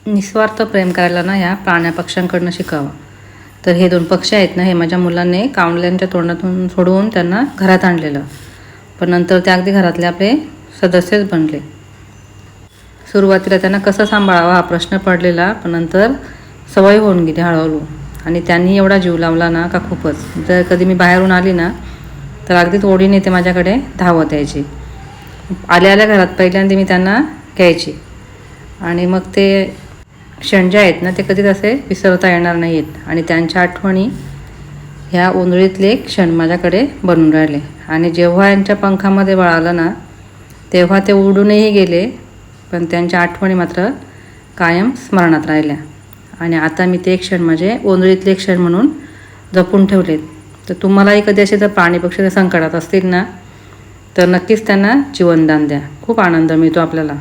निस्वार्थ प्रेम करायला ना ह्या प्राण्या पक्ष्यांकडनं शिकावं. तर हे 2 पक्षी आहेत ना, हे माझ्या मुलांनी कावळ्यांच्या तोंडातून सोडवून त्यांना घरात आणलेलं. पण नंतर ते अगदी घरातले आपले सदस्यच बनले. सुरुवातीला त्यांना कसं सांभाळावं हा प्रश्न पडलेला, पण नंतर सवय होऊन गेली हळूहळू. आणि त्यांनी एवढा जीव लावला ना का खूपच. जर कधी मी बाहेरून आली ना तर अगदीच ओढीने ते माझ्याकडे धावत यायचे. आल्या घरात पहिल्यांदा मी त्यांना घ्यायची आणि मग ते क्षण जे आहेत ना ते कधीच असे विसरता येणार नाहीत. आणि त्यांच्या आठवणी ह्या उन्हाळीतले क्षण माझ्याकडे बनून राहिले. आणि जेव्हा यांच्या पंखामध्ये वळालं ना तेव्हा ते उडूनही गेले, पण त्यांच्या आठवणी मात्र कायम स्मरणात राहिल्या. आणि आता मी ते क्षण माझे उन्हाळीतले क्षण म्हणून जपून ठेवलेत. तर तुम्हालाही कधी असे जर प्राणी पक्षी संकटात असतील ना तर नक्कीच त्यांना जीवनदान द्या. खूप आनंद मिळतो आपल्याला.